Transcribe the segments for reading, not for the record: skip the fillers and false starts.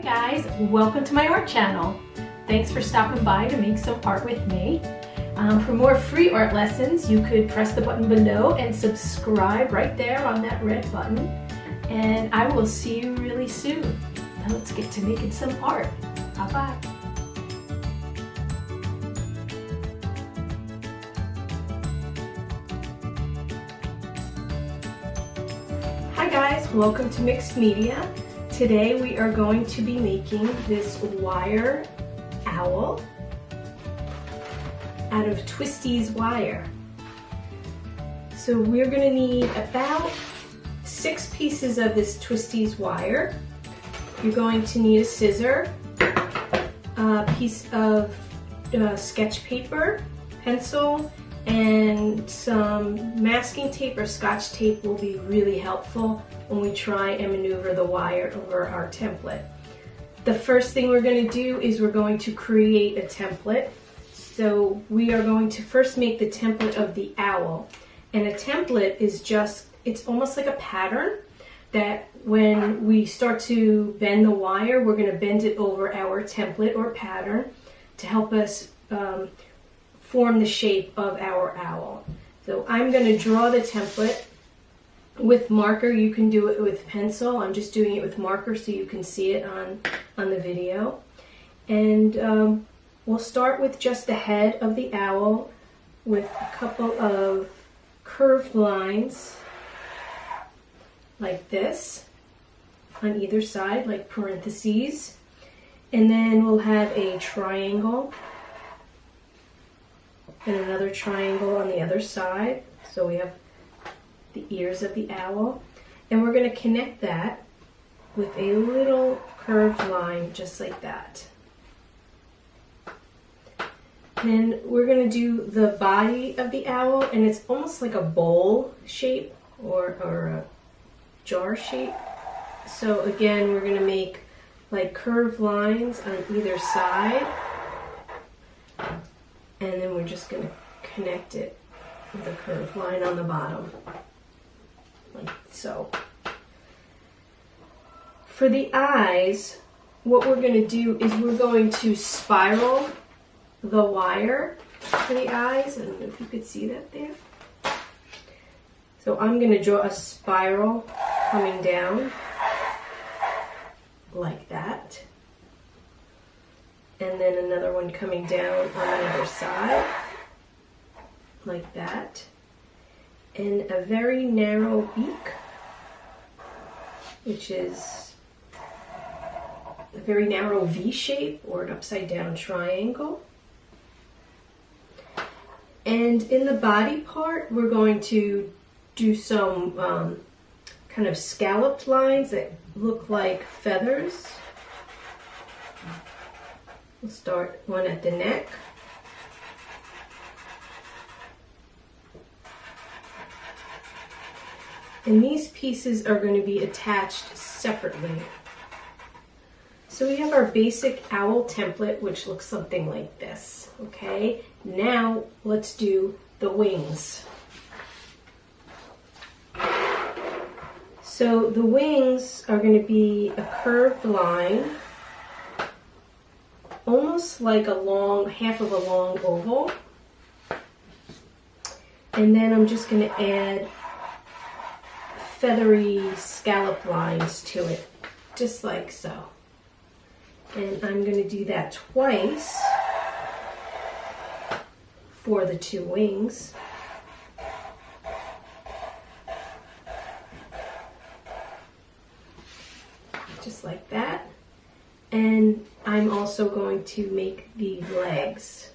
guys, welcome to my art channel. Thanks for stopping by to make some art with me. For more free art lessons, you could press the button below and subscribe right there on that red button. And I will see you really soon. Now let's get to making some art. Bye-bye. Hi guys, welcome to Mixed Media. Today we are going to be making this wire owl out of Twisties wire. So we're going to need about 6 pieces of this Twisties wire. You're going to need a scissor, a piece of sketch paper, pencil, and some masking tape or scotch tape will be really helpful when we try and maneuver the wire over our template. The first thing we're going to do is we're going to create a template. So we are going to first make the template of the owl. And a template is just, it's almost like a pattern that when we start to bend the wire, we're going to bend it over our template or pattern to help us form the shape of our owl. So I'm going to draw the template with marker. You can do it with pencil. I'm just doing it with marker so you can see it on the video. And we'll start with just the head of the owl with a couple of curved lines like this on either side, like parentheses. And then we'll have a triangle and another triangle on the other side. So we have the ears of the owl. And we're going to connect that with a little curved line just like that. Then we're going to do the body of the owl, and it's almost like a bowl shape or a jar shape. So again, we're going to make like curved lines on either side. And then we're just going to connect it with a curved line on the bottom, like so. For the eyes, what we're going to do is we're going to spiral the wire for the eyes. I don't know if you could see that there. So I'm going to draw a spiral coming down like that. And then another one coming down on the other side, like that. And a very narrow beak, which is a very narrow V shape or an upside down triangle. And in the body part, we're going to do some kind of scalloped lines that look like feathers. We'll start one at the neck. And these pieces are going to be attached separately. So we have our basic owl template, which looks something like this. Okay, now let's do the wings. So the wings are going to be a curved line, almost like a long, half of a long oval. And then I'm just going to add feathery scallop lines to it, just like so. And I'm going to do that twice for the 2 wings. Just like that. And I'm also going to make the legs.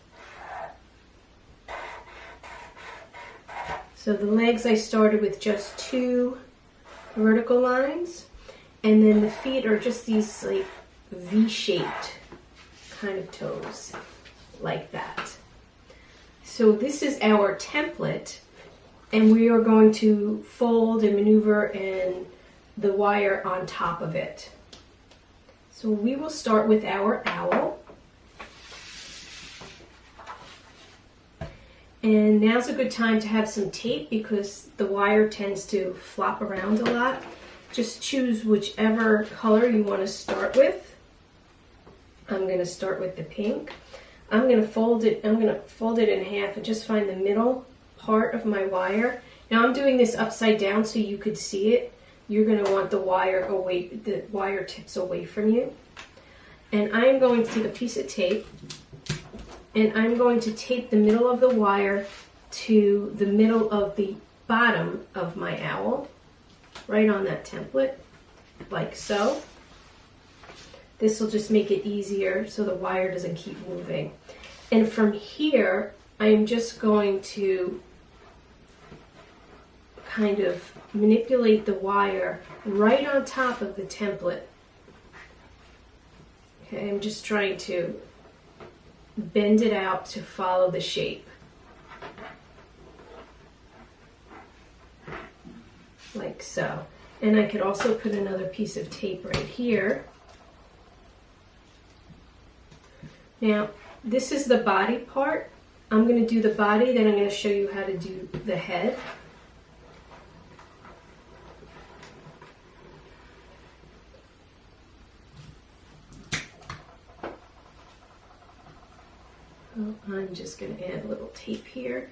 So the legs, I started with just 2 vertical lines, and then the feet are just these like V-shaped kind of toes, like that. So this is our template, and we are going to fold and maneuver and the wire on top of it. So we will start with our owl. And now's a good time to have some tape because the wire tends to flop around a lot. Just choose whichever color you want to start with. I'm going to start with the pink. I'm going to fold it in half and just find the middle part of my wire. Now I'm doing this upside down so you could see it. You're going to want the wire tips away from you. And I'm going to take a piece of tape and I'm going to tape the middle of the wire to the middle of the bottom of my owl, right on that template, like so. This will just make it easier so the wire doesn't keep moving. And from here, I'm just going to kind of manipulate the wire right on top of the template. Okay, I'm just trying to bend it out to follow the shape. Like so. And I could also put another piece of tape right here. Now, this is the body part. I'm going to do the body, then I'm going to show you how to do the head. Oh, I'm just going to add a little tape here.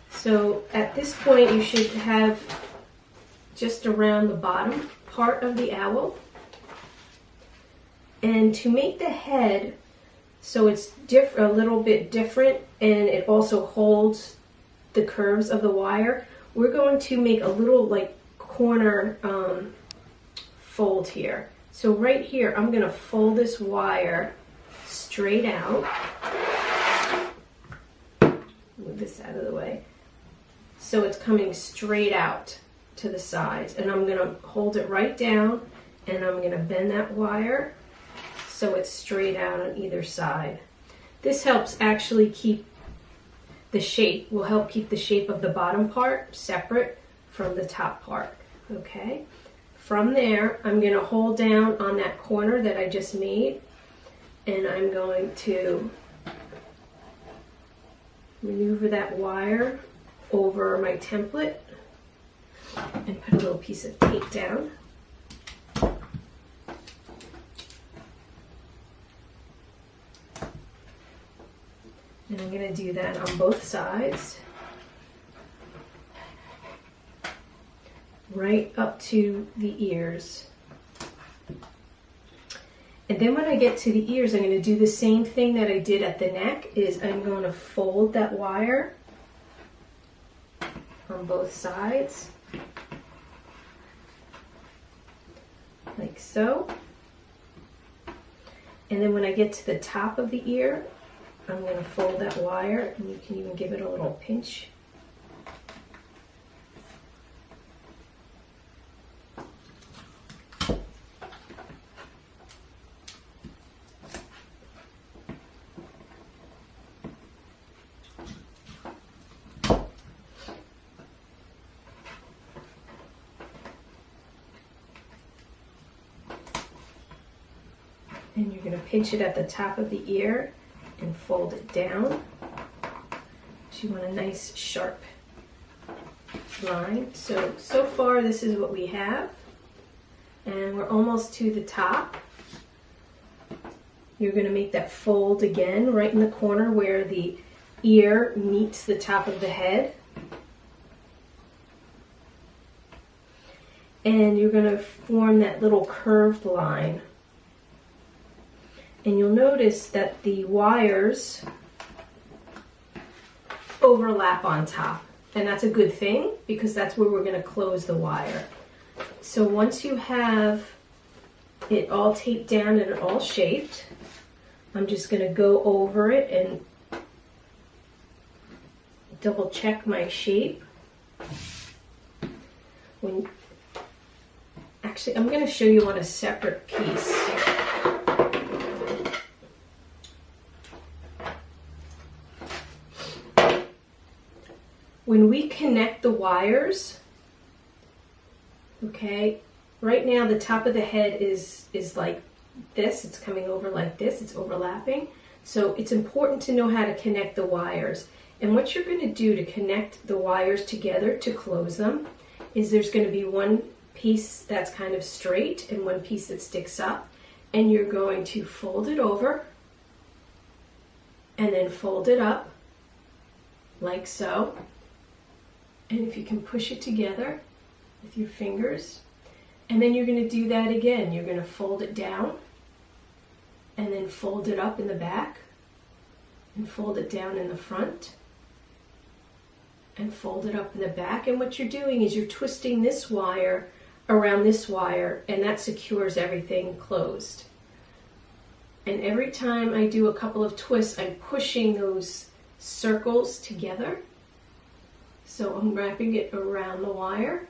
So at this point you should have just around the bottom part of the owl. And to make the head so it's a little bit different and it also holds the curves of the wire, we're going to make a little like corner fold here. So right here I'm going to fold this wire straight out. Move this out of the way. So it's coming straight out to the sides, and I'm going to hold it right down and I'm going to bend that wire so it's straight out on either side. This helps actually keep the shape, will help keep the shape of the bottom part separate from the top part. Okay, from there I'm going to hold down on that corner that I just made, and I'm going to maneuver that wire over my template and put a little piece of tape down. And I'm going to do that on both sides, right up to the ears. And then when I get to the ears, I'm going to do the same thing that I did at the neck, is I'm going to fold that wire on both sides, like so. And then when I get to the top of the ear, I'm going to fold that wire, and you can even give it a little pinch. And you're going to pinch it at the top of the ear and fold it down. So you want a nice sharp line. So far this is what we have. And we're almost to the top. You're going to make that fold again right in the corner where the ear meets the top of the head. And you're going to form that little curved line. And you'll notice that the wires overlap on top. And that's a good thing, because that's where we're going to close the wire. So once you have it all taped down and all shaped, I'm just going to go over it and double check my shape. Actually, I'm going to show you on a separate piece. When we connect the wires, okay, right now the top of the head is like this. It's coming over like this. It's overlapping. So it's important to know how to connect the wires. And what you're going to do to connect the wires together to close them is there's going to be one piece that's kind of straight and one piece that sticks up, and you're going to fold it over and then fold it up like so. And if you can push it together with your fingers, and then you're going to do that again. You're going to fold it down and then fold it up in the back and fold it down in the front and fold it up in the back. And what you're doing is you're twisting this wire around this wire, and that secures everything closed. And every time I do a couple of twists, I'm pushing those circles together. So I'm wrapping it around the wire,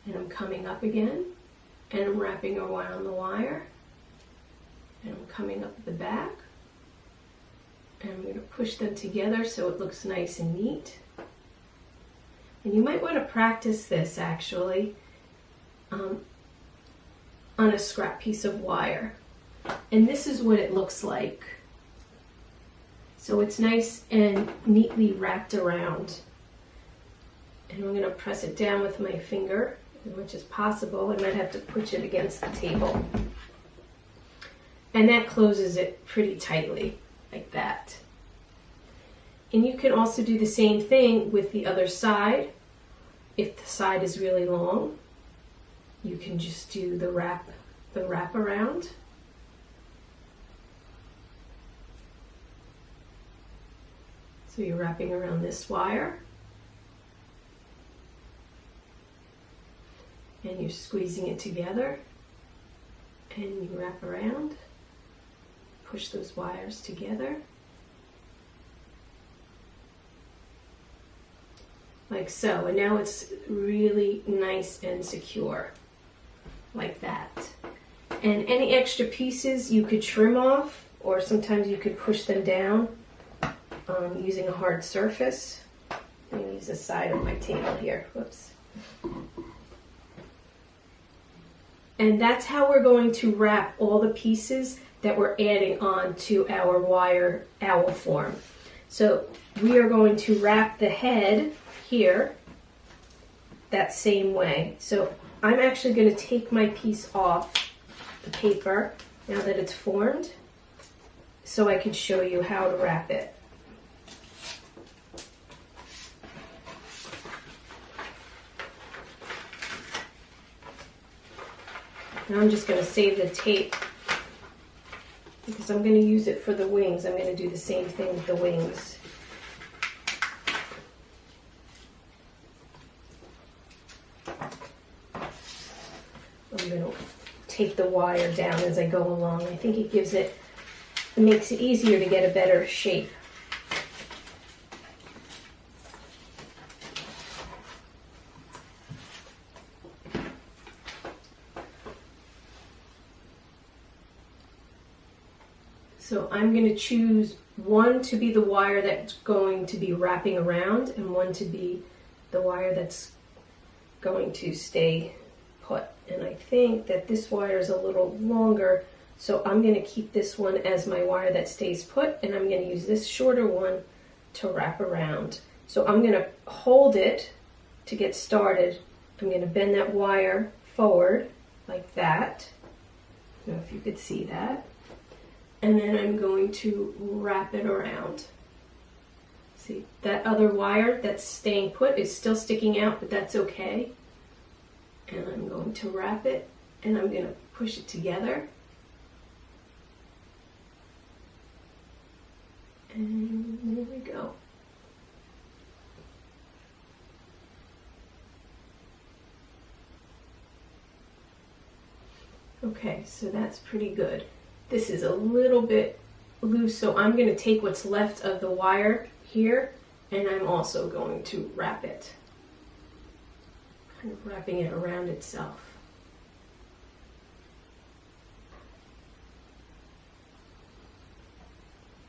and I'm coming up again, and I'm wrapping around the wire, and I'm coming up the back, and I'm going to push them together so it looks nice and neat. And you might want to practice this actually on a scrap piece of wire. And this is what it looks like. So it's nice and neatly wrapped around. And I'm going to press it down with my finger as much as possible. I might have to push it against the table. And that closes it pretty tightly, like that. And you can also do the same thing with the other side. If the side is really long, you can just do the wrap around. So you're wrapping around this wire, and you're squeezing it together, and you wrap around, push those wires together, like so. And now it's really nice and secure, like that. And any extra pieces you could trim off, or sometimes you could push them down using a hard surface. I'm going to use the side of my table here. Whoops. And that's how we're going to wrap all the pieces that we're adding on to our wire owl form. So we are going to wrap the head here that same way. So I'm actually going to take my piece off the paper now that it's formed, so I can show you how to wrap it. And I'm just going to save the tape because I'm going to use it for the wings. I'm going to do the same thing with the wings. I'm going to take the wire down as I go along. I think it makes it easier to get a better shape. So I'm going to choose one to be the wire that's going to be wrapping around and one to be the wire that's going to stay put. And I think that this wire is a little longer, so I'm going to keep this one as my wire that stays put, and I'm going to use this shorter one to wrap around. So I'm going to hold it to get started. I'm going to bend that wire forward like that. I don't know if you could see that. And then I'm going to wrap it around. See, that other wire that's staying put is still sticking out, but that's okay. And I'm going to wrap it, and I'm going to push it together. And there we go. Okay, so that's pretty good. This is a little bit loose, so I'm going to take what's left of the wire here, and I'm also going to wrap it. Kind of wrapping it around itself.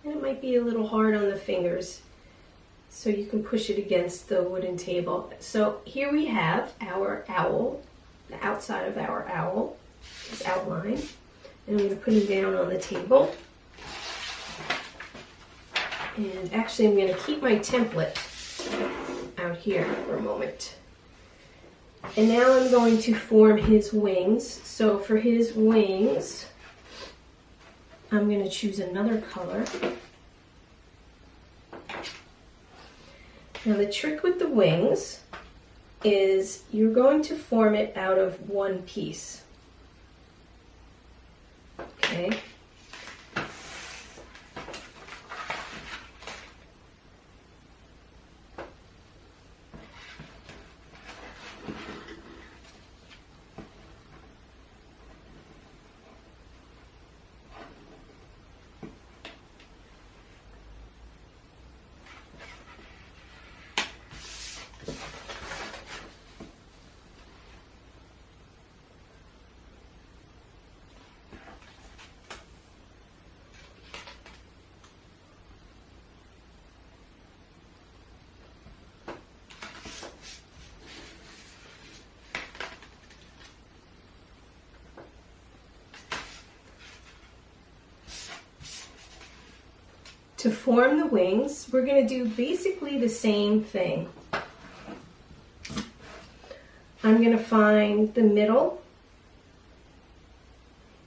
And it might be a little hard on the fingers, so you can push it against the wooden table. So here we have our owl, the outside of our owl is outlined. And I'm going to put him down on the table. And actually I'm going to keep my template out here for a moment. And now I'm going to form his wings. So for his wings, I'm going to choose another color. Now the trick with the wings is you're going to form it out of one piece. Okay. To form the wings, we're going to do basically the same thing. I'm going to find the middle,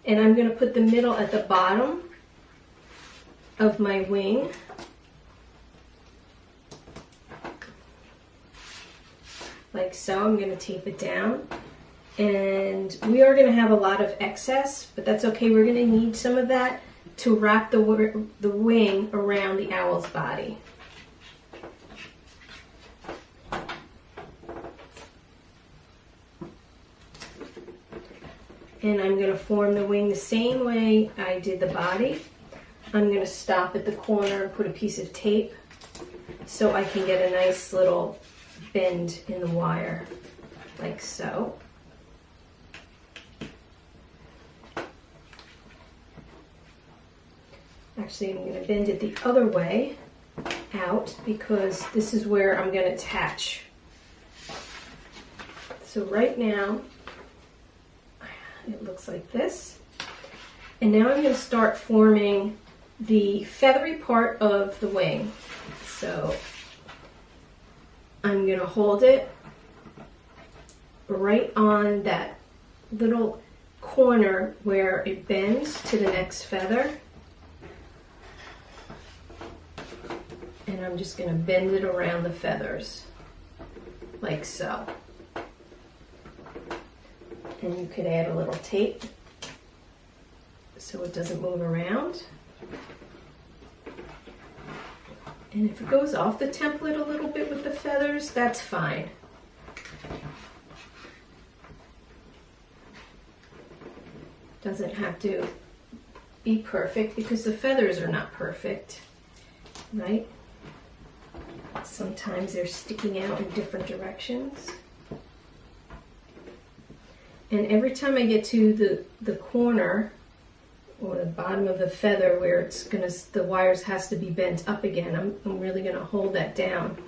and I'm going to put the middle at the bottom of my wing. Like so. I'm going to tape it down. And we are going to have a lot of excess, but that's okay. We're going to need some of that to wrap the wing around the owl's body. And I'm going to form the wing the same way I did the body. I'm going to stop at the corner and put a piece of tape so I can get a nice little bend in the wire, like so. Actually, I'm going to bend it the other way out because this is where I'm going to attach. So right now, it looks like this. And now I'm going to start forming the feathery part of the wing. So I'm going to hold it right on that little corner where it bends to the next feather. And I'm just going to bend it around the feathers, like so. And you could add a little tape so it doesn't move around. And if it goes off the template a little bit with the feathers, that's fine. Doesn't have to be perfect because the feathers are not perfect, right? Sometimes they're sticking out in different directions. And every time I get to the corner or the bottom of the feather where it's the wires has to be bent up again, I'm really gonna hold that down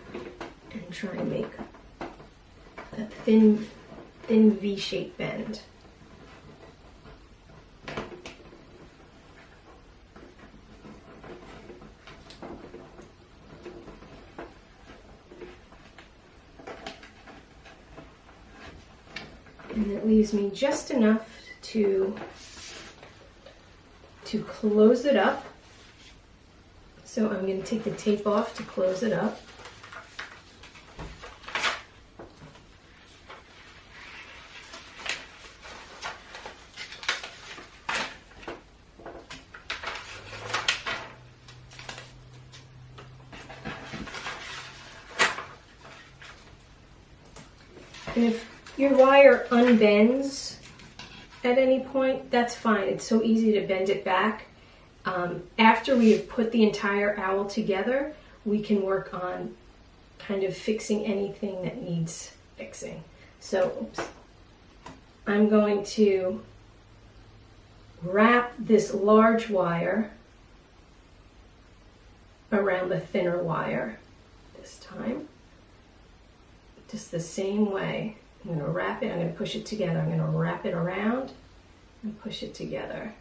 and try and make a thin V-shaped bend. And it leaves me just enough to close it up. So I'm going to take the tape off to close it up. And if your wire unbends at any point, that's fine. It's so easy to bend it back. After we have put the entire owl together, we can work on kind of fixing anything that needs fixing. So, I'm going to wrap this large wire around the thinner wire this time. Just the same way. I'm going to wrap it, I'm going to push it together. I'm going to wrap it around and push it together.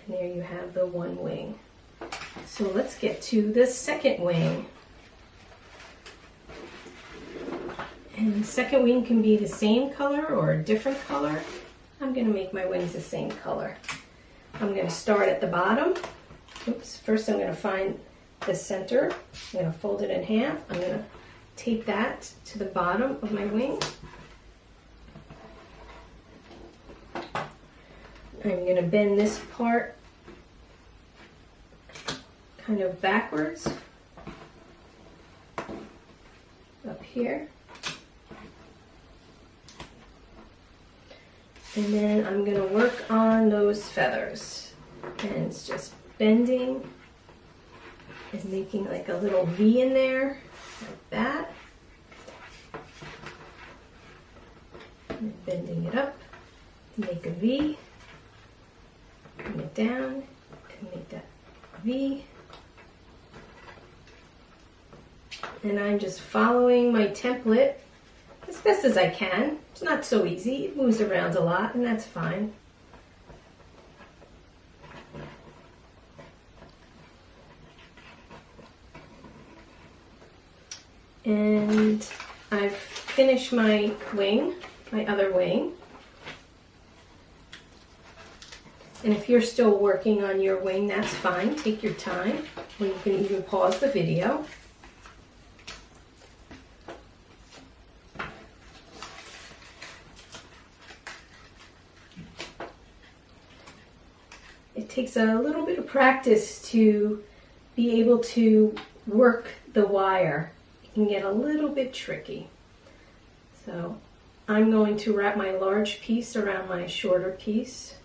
And there you have the one wing. So let's get to the second wing. And the second wing can be the same color or a different color. I'm going to make my wings the same color. I'm going to start at the bottom. Oops, first I'm going to find the center. I'm going to fold it in half. I'm going to tape that to the bottom of my wing. I'm going to bend this part kind of backwards up here. And then I'm going to work on those feathers. And it's just bending and making like a little V in there, like that. And bending it up to make a V. Bring it down and make that V. And I'm just following my template as best as I can. It's not so easy. It moves around a lot, and that's fine. And I've finished my wing, my other wing. And if you're still working on your wing, that's fine. Take your time, or you can even pause the video. It takes a little bit of practice to be able to work the wire. It can get a little bit tricky. So I'm going to wrap my large piece around my shorter piece.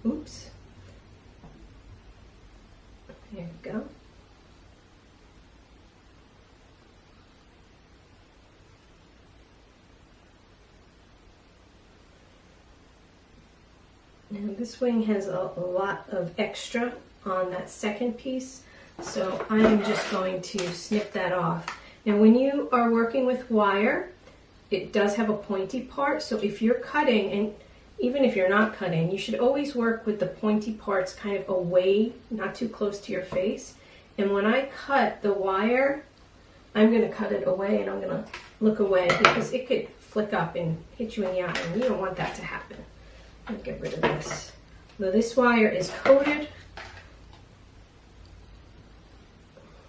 Oops. There we go. Now this wing has a lot of extra on that second piece, so I'm just going to snip that off. Now when you are working with wire, it does have a pointy part, so if you're cutting, and even if you're not cutting, you should always work with the pointy parts kind of away, not too close to your face. And when I cut the wire, I'm going to cut it away and I'm going to look away because it could flick up and hit you in the eye, and you don't want that to happen. Let me get rid of this. Now this wire is coated,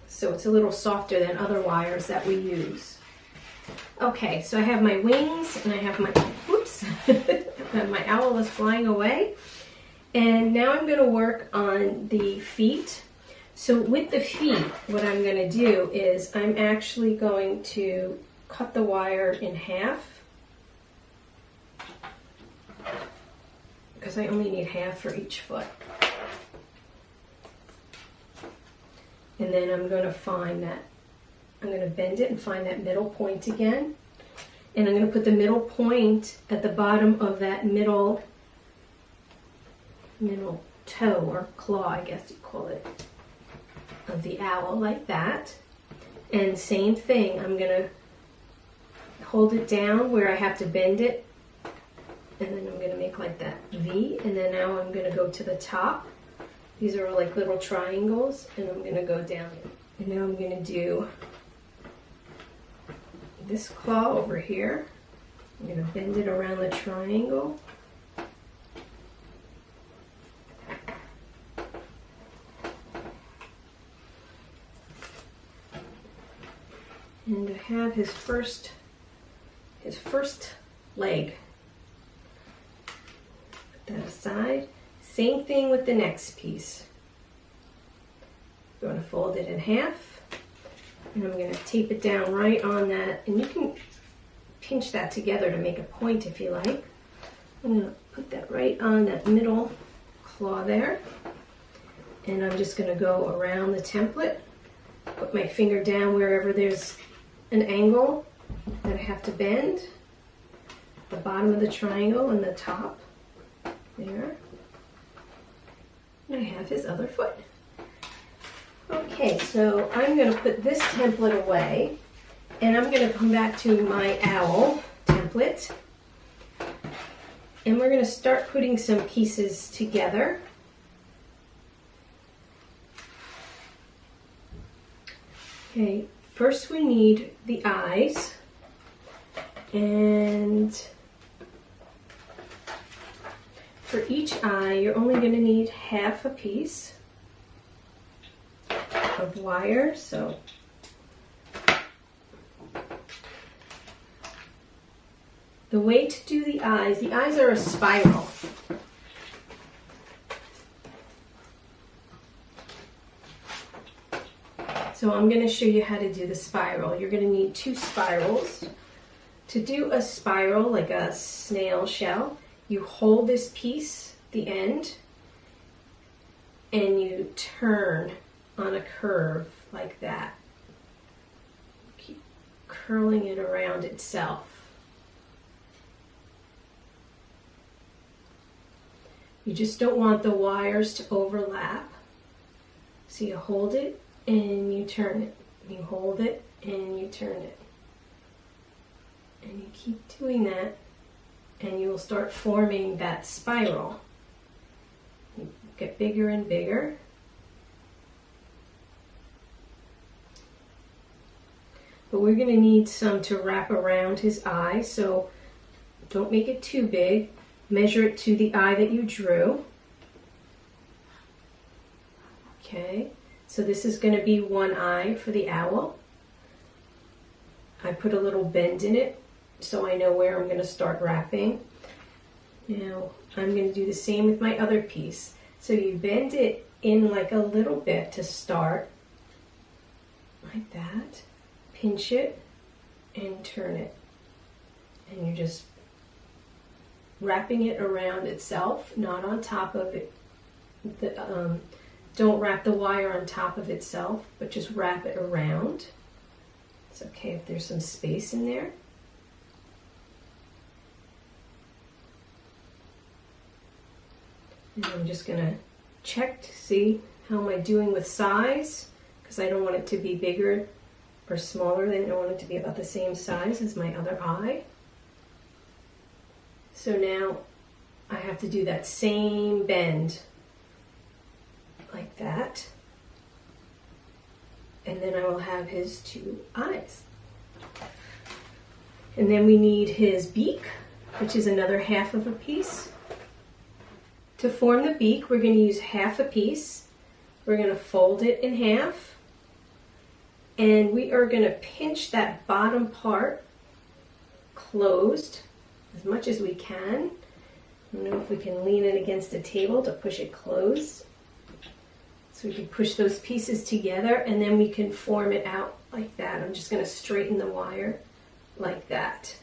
so it's a little softer than other wires that we use. Okay, so I have my wings and I have my, whoops, my owl is flying away. And now I'm going to work on the feet. So with the feet, what I'm going to do is I'm actually going to cut the wire in half, because I only need half for each foot. And then I'm going to find that, I'm going to bend it and find that middle point again. And I'm going to put the middle point at the bottom of that middle toe or claw, I guess you call it, of the owl, like that. And same thing, I'm going to hold it down where I have to bend it, and then I'm going to make like that V, and then now I'm going to go to the top. These are all like little triangles, and I'm going to go down. And now I'm going to do this claw over here. I'm going to bend it around the triangle. And to have his first leg. Put that aside. Same thing with the next piece. I'm going to fold it in half, and I'm going to tape it down right on that, and you can pinch that together to make a point if you like. I'm going to put that right on that middle claw there, and I'm just going to go around the template, put my finger down wherever there's an angle that I have to bend, the bottom of the triangle and the top there. And I have his other foot. Okay, so I'm going to put this template away, and I'm going to come back to my owl template. And we're going to start putting some pieces together. Okay, first we need the eyes, and for each eye you're only going to need half a piece of wire. So the way to do the eyes are a spiral. So I'm going to show you how to do the spiral. You're going to need 2 spirals. To do a spiral, like a snail shell, you hold this piece, the end, and you turn on a curve like that. Keep curling it around itself. You just don't want the wires to overlap. So you hold it and you turn it. You hold it and you turn it. And you keep doing that and you will start forming that spiral. You get bigger and bigger. But we're going to need some to wrap around his eye, so don't make it too big. Measure it to the eye that you drew. Okay. So this is going to be one eye for the owl. I put a little bend in it so I know where I'm going to start wrapping. Now I'm going to do the same with my other piece. So you bend it in like a little bit to start, like that. Pinch it and turn it. And you're just wrapping it around itself, not on top of it. Don't wrap the wire on top of itself, but just wrap it around. It's okay if there's some space in there. And I'm just going to check to see how am I doing with size, because I don't want it to be bigger or smaller than, I want it to be about the same size as my other eye. So now I have to do that same bend. Like that, and then I will have his 2 eyes. And then we need his beak, which is another half of a piece. To form the beak, we're going to use half a piece. We're going to fold it in half, and we are going to pinch that bottom part closed as much as we can. I don't know if we can lean it against a table to push it closed. So we can push those pieces together and then we can form it out like that. I'm just going to straighten the wire like that.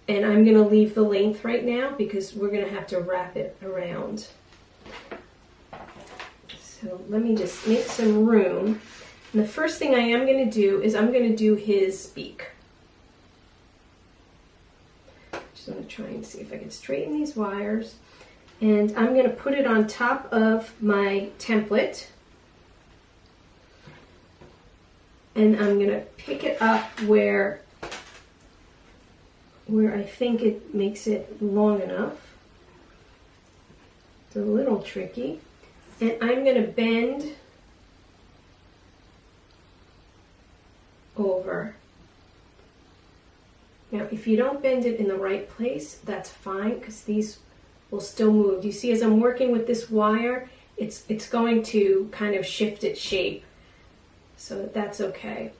And I'm going to leave the length right now because we're going to have to wrap it around. So let me just make some room. And the first thing I am going to do is I'm going to do his beak. Just going to try and see if I can straighten these wires. And I'm going to put it on top of my template. And I'm going to pick it up where I think it makes it long enough. It's a little tricky. And I'm going to bend over. Now, if you don't bend it in the right place, that's fine, because these will still move. You see, as I'm working with this wire, it's going to kind of shift its shape. So that's okay.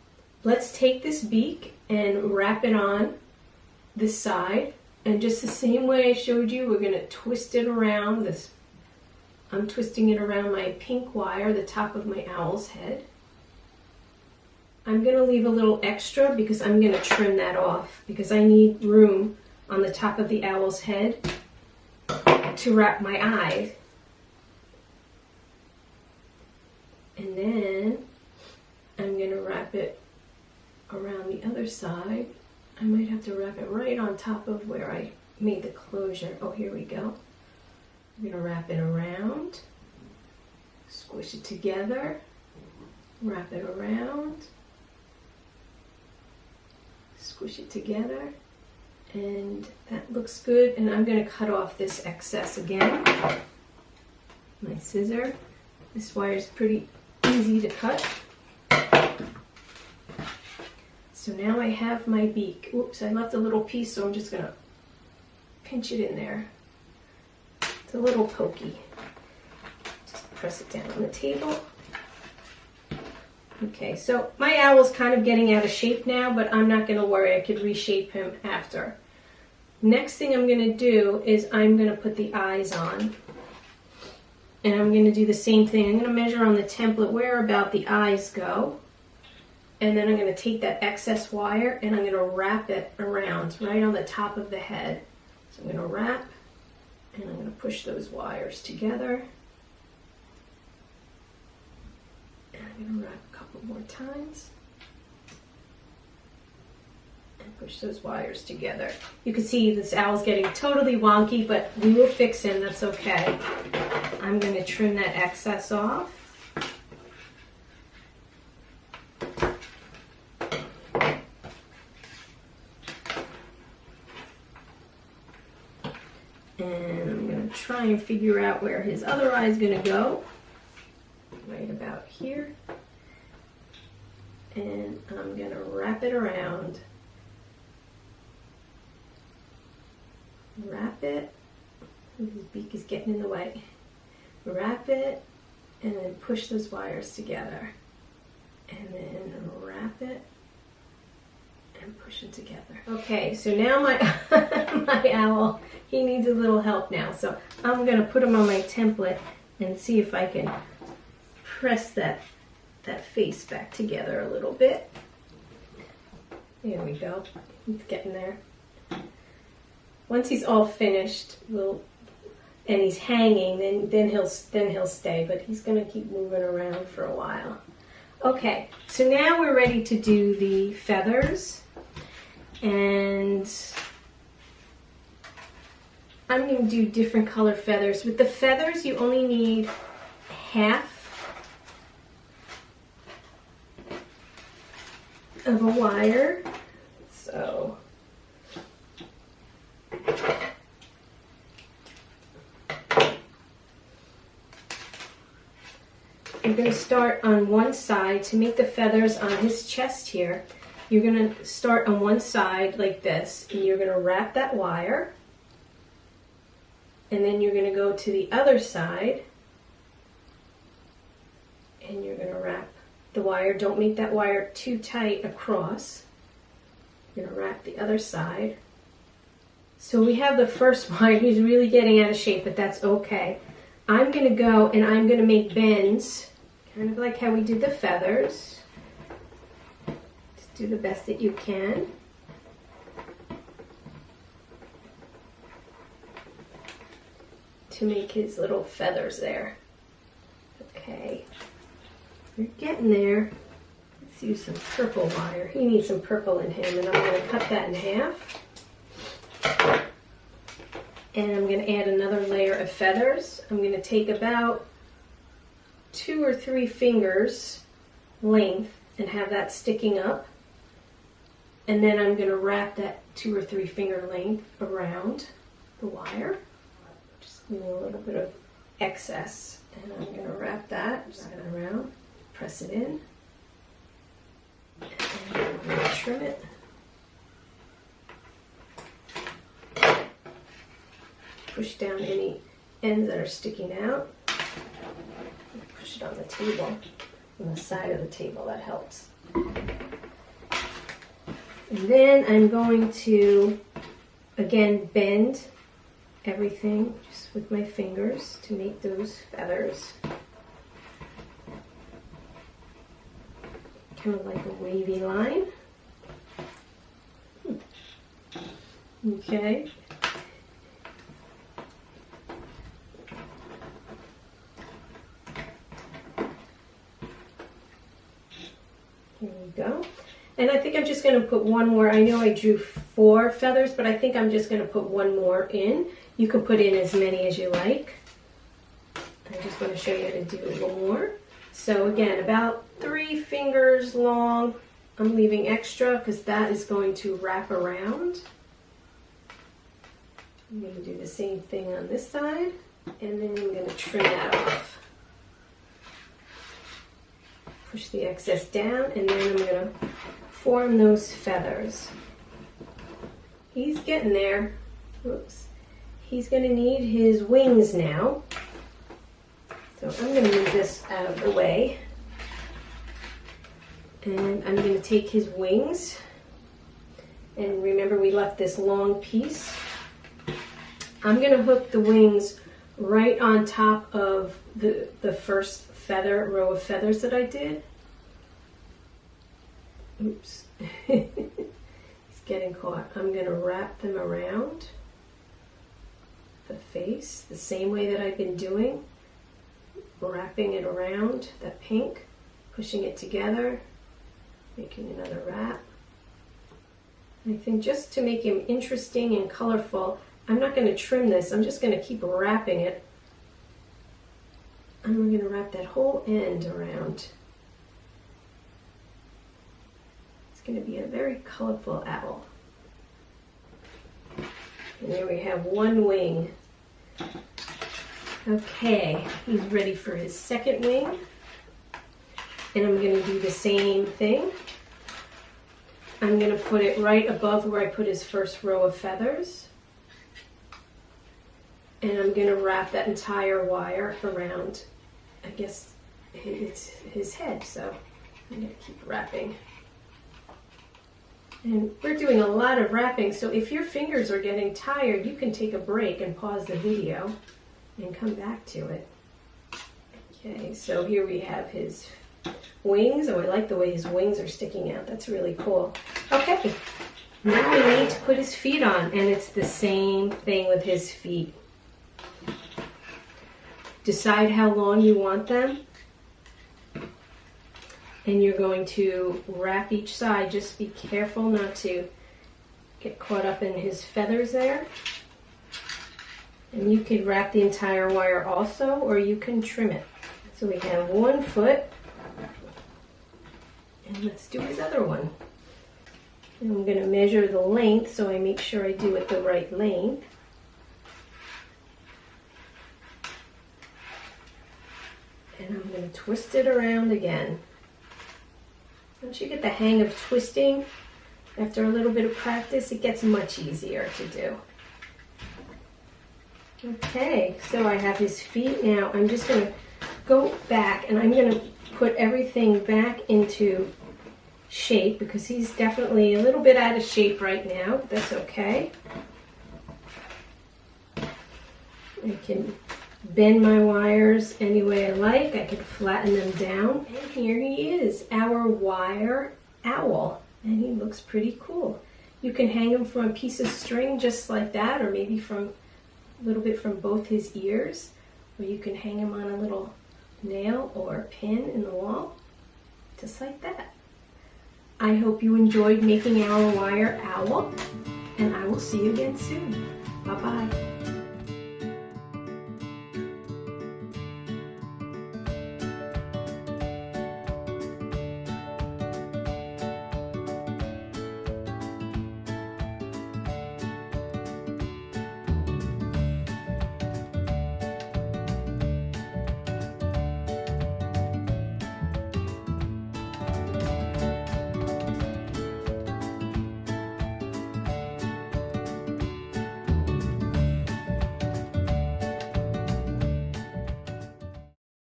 Let's take this beak and wrap it on this side. And just the same way I showed you, we're going to twist it around this. I'm twisting it around my pink wire, the top of my owl's head. I'm going to leave a little extra because I'm going to trim that off because I need room on the top of the owl's head to wrap my eye. And then I'm going to wrap it around the other side. I might have to wrap it right on top of where I made the closure. Oh, here we go. I'm going to wrap it around, squish it together, wrap it around, push it together, and that looks good. And I'm going to cut off this excess again. My scissor. This wire is pretty easy to cut. So now I have my beak. Oops, I left a little piece, so I'm just going to pinch it in there. It's a little pokey. Just press it down on the table. Okay, so my owl's kind of getting out of shape now, but I'm not going to worry. I could reshape him after. Next thing I'm going to do is I'm going to put the eyes on. And I'm going to do the same thing. I'm going to measure on the template where about the eyes go. And then I'm going to take that excess wire and I'm going to wrap it around right on the top of the head. So I'm going to wrap and I'm going to push those wires together. And I'm going to wrap a couple more times. And push those wires together. You can see this owl's getting totally wonky, but we will fix him. That's okay. I'm going to trim that excess off. And I'm going to try and figure out where his other eye is going to go. Right about here. And I'm going to wrap it around. Wrap it. His beak is getting in the way. Wrap it and then push those wires together. And then wrap it and push it together. Okay, so now my my owl, he needs a little help now. So I'm going to put him on my template and see if I can press that face back together a little bit. There we go. He's getting there. Once he's all finished, and he's hanging, then he'll stay, but he's going to keep moving around for a while. Okay, so now we're ready to do the feathers, and I'm going to do different color feathers. With the feathers, you only need half of a wire, so you're going to start on one side to make the feathers on his chest here. You're going to start on one side like this, and you're going to wrap that wire, and then you're going to go to the other side, and you're going to wrap the wire. Don't make that wire too tight across. You're going to wrap the other side. So we have the first wire. He's really getting out of shape, but that's okay. I'm going to go and I'm going to make bends, kind of like how we did the feathers. Just do the best that you can. To make his little feathers there. Okay. You're getting there. Let's use some purple wire. He needs some purple in him, and I'm going to cut that in half. And I'm going to add another layer of feathers. I'm going to take about 2 or 3 fingers length and have that sticking up. And then I'm going to wrap that 2 or 3 finger length around the wire. Just leaving a little bit of excess. And I'm going to wrap that just around, press it in, and I'm going to trim it. Push down any ends that are sticking out. Push it on the table, on the side of the table, that helps. And then I'm going to, again, bend everything just with my fingers to make those feathers. Kind of like a wavy line. Okay. Here we go. And I think I'm just going to put one more. I know I drew 4 feathers, but I think I'm just going to put one more in. You can put in as many as you like. I just want to show you how to do a little more. So again, about 3 fingers long I'm leaving extra because that is going to wrap around. I'm going to do the same thing on this side, and then I'm going to trim that off. Push the excess down, and then I'm going to form those feathers. He's getting there. Oops. He's going to need his wings now. So I'm going to move this out of the way. And I'm going to take his wings. And remember, we left this long piece. I'm going to hook the wings right on top of the first row of feathers that I did. Oops. He's getting caught. I'm going to wrap them around the face the same way that I've been doing. Wrapping it around that pink, pushing it together, making another wrap. I think just to make him interesting and colorful, I'm not going to trim this. I'm just going to keep wrapping it. And we're going to wrap that whole end around. It's going to be a very colorful owl. And there we have one wing. Okay, he's ready for his second wing. And I'm going to do the same thing. I'm going to put it right above where I put his first row of feathers. And I'm going to wrap that entire wire around, I guess it's his head, so I'm going to keep wrapping. And we're doing a lot of wrapping, so if your fingers are getting tired, you can take a break and pause the video and come back to it. Okay, so here we have his wings. Oh, I like the way his wings are sticking out. That's really cool. Okay, now we need to put his feet on, and it's the same thing with his feet. Decide how long you want them, and you're going to wrap each side. Just be careful not to get caught up in his feathers there. And you could wrap the entire wire also, or you can trim it. So we have one foot, and let's do his other one. And I'm going to measure the length so I make sure I do it the right length. And I'm going to twist it around again. Once you get the hang of twisting, after a little bit of practice, it gets much easier to do. Okay, so I have his feet now. I'm just going to go back and I'm going to put everything back into shape because he's definitely a little bit out of shape right now, but that's okay. I can bend my wires any way I like. I can flatten them down. And here he is, our wire owl. And he looks pretty cool. You can hang him from a piece of string just like that, or maybe from a little bit from both his ears, or you can hang him on a little nail or a pin in the wall, just like that. I hope you enjoyed making our wire owl, and I will see you again soon. Bye-bye.